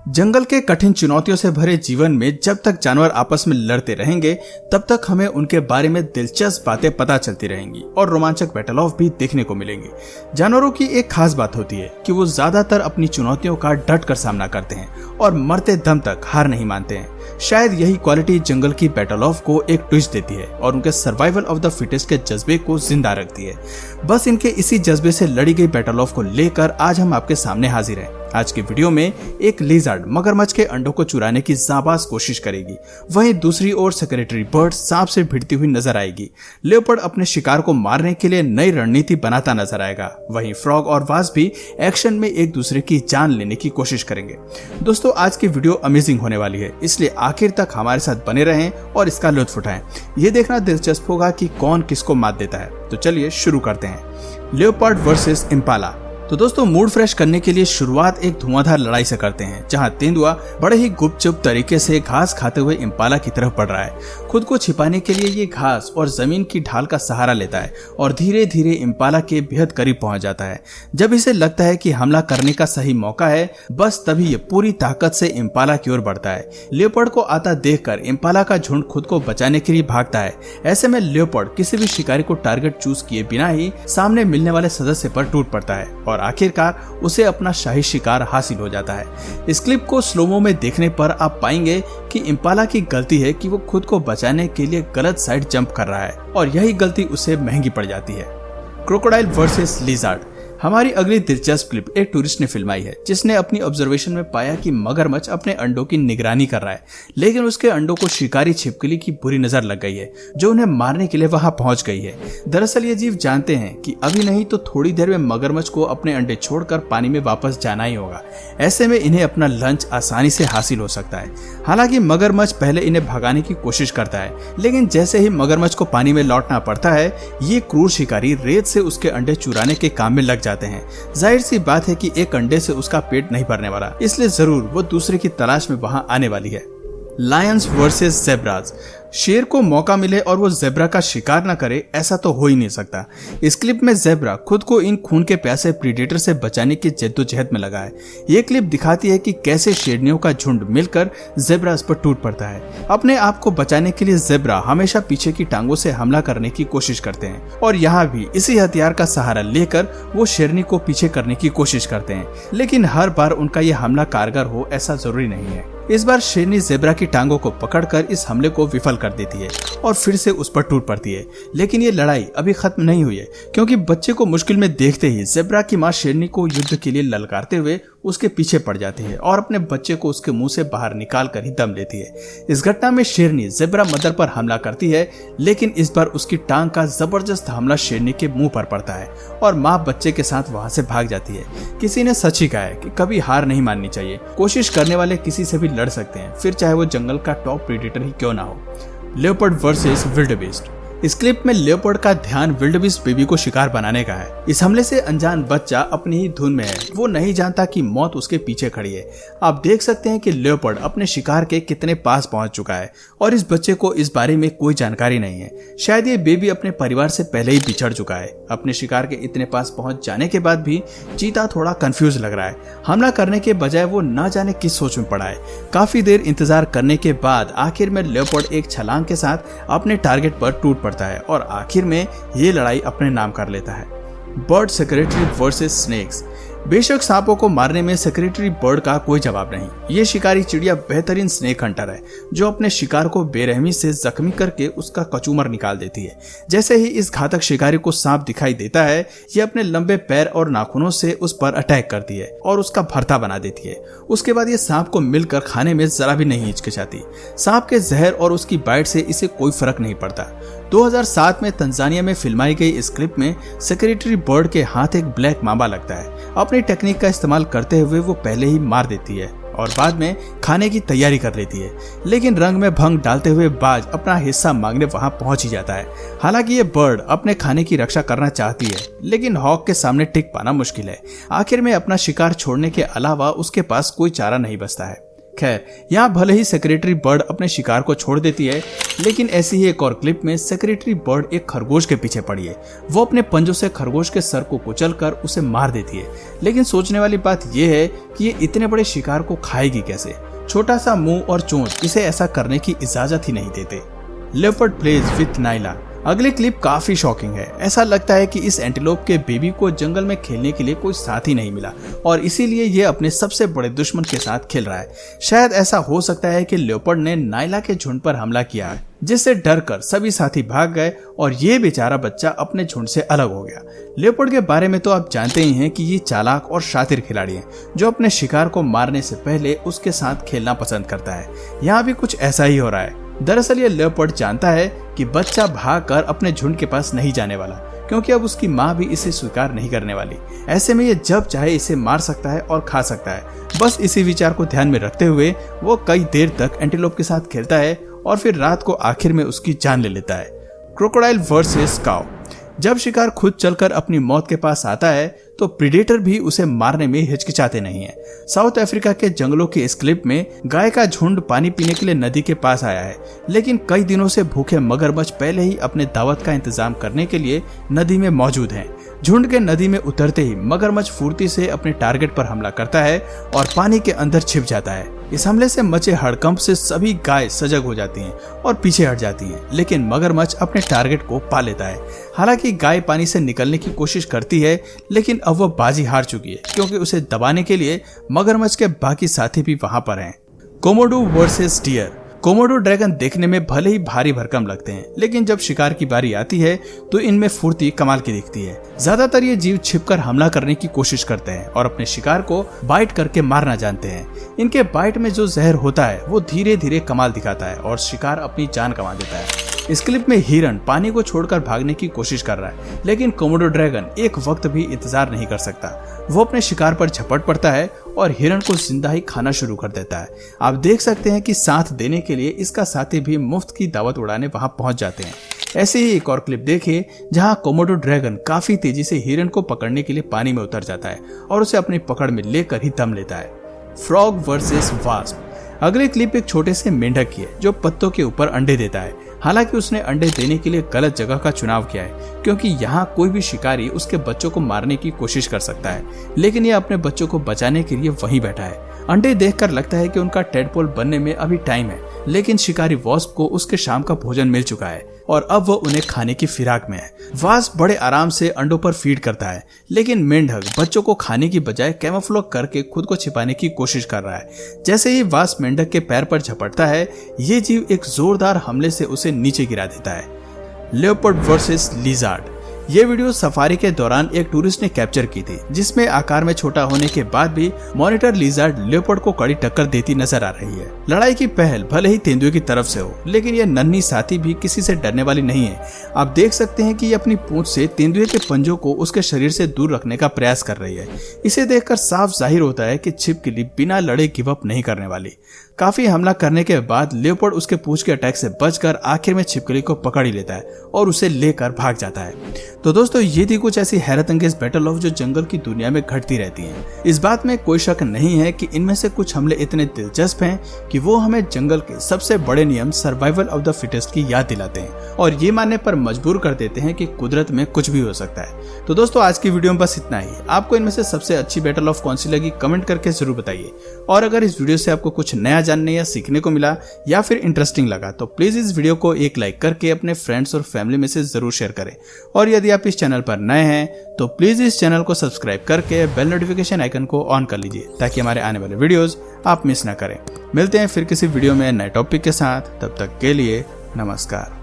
जंगल के कठिन चुनौतियों से भरे जीवन में जब तक जानवर आपस में लड़ते रहेंगे तब तक हमें उनके बारे में दिलचस्प बातें पता चलती रहेंगी और रोमांचक बैटल ऑफ भी देखने को मिलेंगे। जानवरों की एक खास बात होती है कि वो ज्यादातर अपनी चुनौतियों का डट कर सामना करते हैं और मरते दम तक हार नहीं मानते हैं। शायद यही क्वालिटी जंगल की बैटल ऑफ को एक ट्विस्ट देती है और उनके सर्वाइवल ऑफ द फिटेस्ट के जज्बे को जिंदा रखती है। बस इनके इसी जज्बे से लड़ी गई बैटल ऑफ को लेकर आज हम आपके सामने हाजिर हैं। आज की वीडियो में एक लिजर्ड मगरमच्छ के अंडों को चुराने की जाबाज कोशिश करेगी, वहीं दूसरी ओर सेक्रेटरी बर्ड सांप से भिड़ती हुई नजर आएगी। लेपर्ड अपने शिकार को मारने के लिए नई रणनीति बनाता नजर आएगा, वहीं फ्रॉग और वास्प भी एक्शन में एक दूसरे की जान लेने की कोशिश करेंगे। दोस्तों, आज की वीडियो अमेजिंग होने वाली है, इसलिए आखिर तक हमारे साथ बने रहें और इसका लुत्फ उठाएं। ये देखना दिलचस्प होगा कि कौन किसको मात देता है। तो चलिए शुरू करते हैं। Leopard versus Impala. तो दोस्तों, मूड फ्रेश करने के लिए शुरुआत एक धुआंधार लड़ाई से करते हैं, जहां तेंदुआ बड़े ही गुपचुप तरीके से घास खाते हुए इम्पाला की तरफ बढ़ रहा है। खुद को छिपाने के लिए ये घास और जमीन की ढाल का सहारा लेता है और धीरे धीरे इम्पाला के बेहद करीब पहुंच जाता है। जब इसे लगता है कि हमला करने का सही मौका है, बस तभी ये पूरी ताकत से इम्पाला की ओर बढ़ता है। लेपर्ड को आता देखकर इम्पाला का झुंड खुद को बचाने के लिए भागता है। ऐसे में लेपर्ड किसी भी शिकारी को टारगेट चूज किए बिना ही सामने मिलने वाले सदस्य पर टूट पड़ता है और आखिरकार उसे अपना शाही शिकार हासिल हो जाता है। इस क्लिप को स्लोमो में देखने पर आप पाएंगे कि इम्पाला की गलती है कि वो खुद को बचाने के लिए गलत साइड जंप कर रहा है और यही गलती उसे महंगी पड़ जाती है। Crocodile versus lizard. हमारी अगली दिलचस्प क्लिप एक टूरिस्ट ने फिल्माई है, जिसने अपनी ऑब्जर्वेशन में पाया कि मगरमच्छ अपने अंडों की निगरानी कर रहा है, लेकिन उसके अंडों को शिकारी छिपकली की बुरी नजर लग गई है, जो उन्हें मारने के लिए वहां पहुंच गई है। दरअसल ये जीव जानते हैं कि अभी नहीं तो थोड़ी देर में मगरमच्छ को अपने अंडे छोड़कर पानी में वापस जाना ही होगा। ऐसे में इन्हें अपना लंच आसानी से हासिल हो सकता है। हालांकि मगरमच्छ पहले इन्हें भगाने की कोशिश करता है, लेकिन जैसे ही मगरमच्छ को पानी में लौटना पड़ता है, ये क्रूर शिकारी रेत से उसके अंडे चुराने के काम में लग जाते हैं। जाहिर सी बात है कि एक अंडे से उसका पेट नहीं भरने वाला, इसलिए जरूर वो दूसरे की तलाश में वहां आने वाली है। Lions versus zebras. शेर को मौका मिले और वो ज़ेब्रा का शिकार न करे, ऐसा तो हो ही नहीं सकता। इस क्लिप में ज़ेब्रा खुद को इन खून के प्यासे प्रीडेटर से बचाने की जद्दोजहद में लगा है। ये क्लिप दिखाती है कि कैसे शेरनियों का झुंड मिलकर ज़ेब्रास पर टूट पड़ता है। अपने आप को बचाने के लिए ज़ेब्रा हमेशा पीछे की टांगों से हमला करने की कोशिश करते हैं और यहाँ भी इसी हथियार का सहारा लेकर वो शेरनी को पीछे करने की कोशिश करते हैं, लेकिन हर बार उनका ये हमला कारगर हो ऐसा जरूरी नहीं है। इस बार शेरनी ज़ेब्रा की टांगों को पकड़कर इस हमले को विफल कर देती है और फिर से उस पर टूट पड़ती है। लेकिन ये लड़ाई अभी खत्म नहीं हुई है, क्योंकि बच्चे को मुश्किल में देखते ही ज़ेब्रा की मां शेरनी को युद्ध के लिए ललकारते हुए उसके पीछे पड़ जाती है और अपने बच्चे को उसके मुंह से बाहर निकाल कर ही दम लेती है। इस घटना में शेरनी ज़ेब्रा मदर पर हमला करती है, लेकिन इस बार उसकी टांग का जबरदस्त हमला शेरनी के मुंह पर पड़ता है और माँ बच्चे के साथ वहां से भाग जाती है। किसी ने सच ही कहा है कि कभी हार नहीं माननी चाहिए। कोशिश करने वाले किसी से भी लड़ सकते हैं, फिर चाहे वो जंगल का टॉप प्रीडेटर ही क्यों ना हो। Leopard versus wildebeest. इस क्लिप में लेपर्ड का ध्यान विल्डबीस्ट बेबी को शिकार बनाने का है। इस हमले से अनजान बच्चा अपनी ही धुन में है, वो नहीं जानता कि मौत उसके पीछे खड़ी है। आप देख सकते हैं कि लेपर्ड अपने शिकार के कितने पास पहुंच चुका है और इस बच्चे को इस बारे में कोई जानकारी नहीं है। शायद ये बेबी अपने परिवार से पहले ही बिछड़ चुका है। अपने शिकार के इतने पास पहुंच जाने के बाद भी चीता थोड़ा कंफ्यूज लग रहा है। हमला करने के बजाय वो ना जाने किस सोच में पड़ा है। काफी देर इंतजार करने के बाद आखिर में लेपर्ड एक छलांग के साथ अपने टारगेट पर टूट पड़ता है और आखिर में ये लड़ाई अपने नाम कर लेता है। Bird secretary versus snakes. बेशक सांपों को मारने में सेक्रेटरी बर्ड का कोई जवाब नहीं। ये शिकारी चिड़िया बेहतरीन स्नेक हंटर है, जो अपने शिकार को बेरहमी से जख्मी करके उसका कचूमर निकाल देती है। जैसे ही इस घातक शिकारी को सांप दिखाई देता है, ये अपने लंबे पैर और नाखूनों से उस पर अटैक करती है और उसका भरता बना देती है। उसके बाद ये सांप को मिलकर खाने में जरा भी नहीं हिचकिचाती। सांप के जहर और उसकी बाइट से इसे कोई फर्क नहीं पड़ता। 2007 में तंजानिया में फिल्माई गई इस क्लिप में सेक्रेटरी बर्ड के हाथ एक ब्लैक मांबा लगता है। अपनी टेक्निक का इस्तेमाल करते हुए वो पहले ही मार देती है और बाद में खाने की तैयारी कर लेती है, लेकिन रंग में भंग डालते हुए बाज अपना हिस्सा मांगने वहां पहुंच ही जाता है। हालांकि ये बर्ड अपने खाने की रक्षा करना चाहती है, लेकिन हॉक के सामने टिक पाना मुश्किल है। आखिर में अपना शिकार छोड़ने के अलावा उसके पास कोई चारा नहीं बचता है। खैर, यहाँ भले ही सेक्रेटरी बर्ड अपने शिकार को छोड़ देती है, लेकिन ऐसी ही एक और क्लिप में सेक्रेटरी बर्ड एक खरगोश के पीछे पड़ी है। वो अपने पंजों से खरगोश के सर को कुचलकर उसे मार देती है। लेकिन सोचने वाली बात यह है कि ये इतने बड़े शिकार को खाएगी कैसे। छोटा सा मुंह और चोंच इसे ऐसा करने की इजाजत ही नहीं देते। Leopard plays with Naila. अगली क्लिप काफी शॉकिंग है। ऐसा लगता है कि इस एंटीलोप के बेबी को जंगल में खेलने के लिए कोई साथी नहीं मिला और इसीलिए ये अपने सबसे बड़े दुश्मन के साथ खेल रहा है। शायद ऐसा हो सकता है कि लेपर्ड ने नाइला के झुंड पर हमला किया है, जिससे डरकर सभी साथी भाग गए और ये बेचारा बच्चा अपने झुंड से अलग हो गया। लेपर्ड के बारे में तो आप जानते ही हैं कि ये चालाक और शातिर खिलाड़ी है, जो अपने शिकार को मारने से पहले उसके साथ खेलना पसंद करता है। यहाँ भी कुछ ऐसा ही हो रहा है। दरअसल ये लेपर्ड जानता है कि बच्चा भागकर अपने झुंड के पास नहीं जाने वाला, क्योंकि अब उसकी माँ भी इसे स्वीकार नहीं करने वाली। ऐसे में ये जब चाहे इसे मार सकता है और खा सकता है। बस इसी विचार को ध्यान में रखते हुए वो कई देर तक एंटीलोप के साथ खेलता है और फिर रात को आखिर में उसकी जान ले लेता है। क्रोकोडाइल वर्सेस काऊ। जब शिकार खुद चलकर अपनी मौत के पास आता है तो प्रीडेटर भी उसे मारने में हिचकिचाते नहीं है। साउथ अफ्रीका के जंगलों की इस क्लिप में गाय का झुंड पानी पीने के लिए नदी के पास आया है, लेकिन कई दिनों से भूखे मगरमच्छ पहले ही अपने दावत का इंतजाम करने के लिए नदी में मौजूद हैं। झुंड के नदी में उतरते ही मगरमच्छ फुर्ती से अपने टारगेट पर हमला करता है और पानी के अंदर छिप जाता है। इस हमले से मचे हड़कंप से सभी गाय सजग हो जाती हैं और पीछे हट जाती हैं, लेकिन मगरमच्छ अपने टारगेट को पा लेता है। हालांकि गाय पानी से निकलने की कोशिश करती है, लेकिन अब वह बाजी हार चुकी है, क्योंकि उसे दबाने के लिए मगरमच्छ के बाकी साथी भी वहां पर हैं। Komodo versus deer. Komodo dragon देखने में भले ही भारी भरकम लगते हैं, लेकिन जब शिकार की बारी आती है तो इनमें फुर्ती कमाल की दिखती है। ज्यादातर ये जीव छिपकर हमला करने की कोशिश करते हैं और अपने शिकार को बाइट करके मारना जानते हैं। इनके बाइट में जो जहर होता है वो धीरे धीरे कमाल दिखाता है और शिकार अपनी जान गंवा देता है। इस क्लिप में हिरन पानी को छोड़कर भागने की कोशिश कर रहा है, लेकिन कोमोडो ड्रैगन एक वक्त भी इंतजार नहीं कर सकता। वो अपने शिकार पर झपट पड़ता है और हिरन को जिंदा ही खाना शुरू कर देता है। आप देख सकते हैं कि साथ देने के लिए इसका साथी भी मुफ्त की दावत उड़ाने वहां पहुंच जाते हैं। ऐसे ही एक और क्लिप देखिए जहां कोमोडो ड्रैगन काफी तेजी से हिरन को पकड़ने के लिए पानी में उतर जाता है और उसे अपनी पकड़ में लेकर ही दम लेता है। Frog versus wasp. अगली क्लिप एक छोटे से मेंढक की है जो पत्तों के ऊपर अंडे देता है। हालांकि उसने अंडे देने के लिए गलत जगह का चुनाव किया है, क्योंकि यहाँ कोई भी शिकारी उसके बच्चों को मारने की कोशिश कर सकता है, लेकिन यह अपने बच्चों को बचाने के लिए वहीं बैठा है। अंडे देखकर लगता है कि उनका टेडपोल बनने में अभी टाइम है, लेकिन शिकारी वास्प को उसके शाम का भोजन मिल चुका है और अब वो उन्हें खाने की फिराक में है। वास्प बड़े आराम से अंडों पर फीड करता है, लेकिन मेंढक बच्चों को खाने की बजाय कैमोफ्लेज करके खुद को छिपाने की कोशिश कर रहा है। जैसे ही वास्प मेंढक के पैर पर झपटता है, ये जीव एक जोरदार हमले से उसे नीचे गिरा देता है। Leopard versus lizard. ये वीडियो सफारी के दौरान एक टूरिस्ट ने कैप्चर की थी, जिसमें आकार में छोटा होने के बाद भी मॉनिटर लिजार्ड लेपर्ड को कड़ी टक्कर देती नजर आ रही है। लड़ाई की पहल भले ही तेंदुए की तरफ से हो, लेकिन यह नन्ही साथी भी किसी से डरने वाली नहीं है। आप देख सकते हैं कि ये अपनी पूंछ से तेंदुए के पंजों को उसके शरीर से दूर रखने का प्रयास कर रही है। इसे देखकर साफ जाहिर होता है कि छिपकली बिना लड़े गिव अप नहीं करने वाली। काफी हमला करने के बाद लेपर्ड उसके पूंछ के अटैक से बचकर आखिर में छिपकली को पकड़ ही लेता है और उसे लेकर भाग जाता है। तो दोस्तों, ये थी कुछ ऐसी हैरत अंगेज बैटल ऑफ जो जंगल की दुनिया में घटती रहती हैं। इस बात में कोई शक नहीं है कि इनमें से कुछ हमले इतने दिलचस्प हैं कि वो हमें जंगल के सबसे बड़े नियम सर्वाइवल ऑफ द फिटेस्ट की याद दिलाते हैं और ये मानने पर मजबूर कर देते हैं कि कुदरत में कुछ भी हो सकता है। तो दोस्तों, आज की वीडियो में बस इतना ही। आपको इनमें से सबसे अच्छी बैटल ऑफ कौन सी लगी कमेंट करके जरूर बताइए। और अगर इस वीडियो से आपको कुछ नया जानने या सीखने को मिला या फिर इंटरेस्टिंग लगा तो प्लीज इस वीडियो को एक लाइक करके अपने फ्रेंड्स और फैमिली में से जरूर शेयर करें। और यदि आप इस चैनल पर नए हैं तो प्लीज इस चैनल को सब्सक्राइब करके बेल नोटिफिकेशन आइकन को ऑन कर लीजिए, ताकि हमारे आने वाले वीडियोस आप मिस ना करें। मिलते हैं फिर किसी वीडियो में नए टॉपिक के साथ, तब तक के लिए नमस्कार।